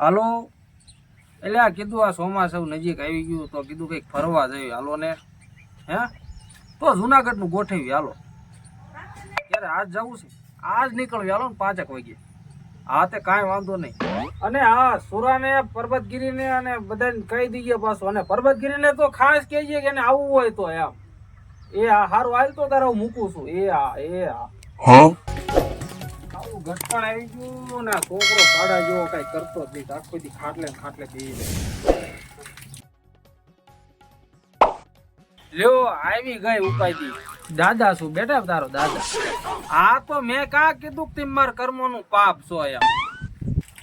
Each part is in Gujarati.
હાલો એટલે આ કીધું આ ચોમાસું નજીક આવી ગયું તો કીધું કંઈક ફરવા જઈએ હાલો ને હે તો જુનાગઢનું ગોઠવી હાલો ક્યારે આજ જવું છે આજ નીકળવી હાલો ને 5 વાગે હા તે કાંઈ વાંધો નહીં અને હા સુરાને પર્વતગીરીને અને બધાને કહી દઈએ પાછું અને પર્વતગીરીને તો ખાસ કહેજે કે એને આવવું હોય તો એમ એ હા સારું હાલ તો તારે હું મૂકું છું એ હા આવું ઘટપણ આવી ગયું ને છોકરો ભાડા જેવો કઈ કરતો જ નહીં આખો દી ખાટલે બેસી લ્યો આવી ગઈ ઉપાય દાદા શું બેટા તારો દાદા આ તો મેં કા કીધું કે માર કર્મોનું પાપ છો એમ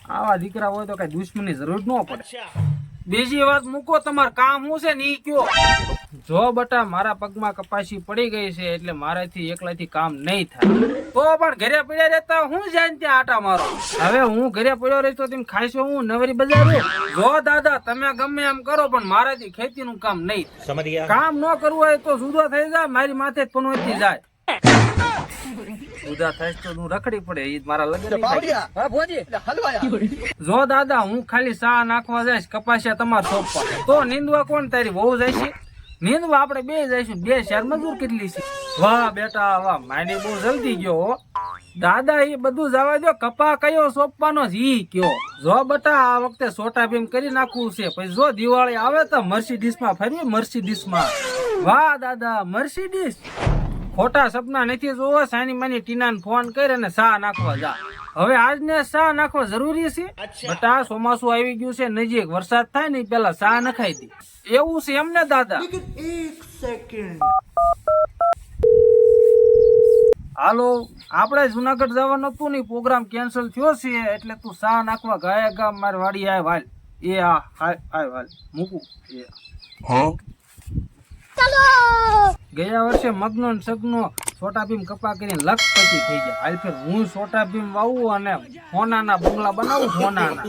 આવા દીકરા હોય તો કઈ દુશ્મની જરૂર ન પડે બીજી વાત મૂકો તમાર કામ શું છે ને ઈ કયો જો બટા મારા પગમાં કપાસી પડી ગઈ છે એટલે મારાથી એકલાથી કામ નહીં થાય તો પણ ઘરે પડ્યા રહેતા હું જાય ત્યાં આટા મારો હવે હું ઘરે પડ્યો રહીશ તો તમે ખાઈશો હું નવરી બજાર જો દાદા તમે ગમે એમ કરો પણ મારાથી ખેતીનું કામ નહીં થાય કામ ન કરવું હોય તો જુદો થઈ જાય મારી માથે જ પનોતી જાય જુદા થાય તો હું રખડી પડે એ મારા લગન જો દાદા હું ખાલી સા નાખવા જઈશ કપાસિયા તમારા સોંપવા તો નીંદવા કોણ તારી વહુ જાય છે નીંદવા આપણે બે જઈશું 2 શેર મજૂર કેટલી છે વાહ બેટા વાહ માને બહુ જલ્દી ગયો હો દાદા એ બધું જવા દો કપા કયો સોંપવાનો જ ઈ કયો જો બટા આ વખતે સોટા ભીમ કરી નાખવું છે પછી જો દિવાળી આવે તો મર્સિડીઝ માં ફરવી મર્સિડીઝ માં વાહ દાદા મર્સિડીઝ ખોટા સપના નથી જોવો સાની માની ટીનાને ફોન કરી અને સા નાખવા જા હવે આજને સા નાખવા જરૂરી છે બટા ચોમાસું આવી ગયું છે નજીક વરસાદ થાય ને પેલા સા નખાઈ દી એવું છે એમને દાદા હાલો આપણે જુનાગઢ જવાનું હતું ને પ્રોગ્રામ કેન્સલ થયો છે એટલે તું સા નાખવા ગયા ગામ મારી વાડી આય હાલ એ હા હાલ મૂકું એ ગયા વર્ષે મગનો ને સગનો છોટા ભીમ કપા કરીને લખપતિ થઈ ગયા હાલ ફેર હું છોટા ભીમ વાવું અને હોનાના બંગલા બનાવું હોનાના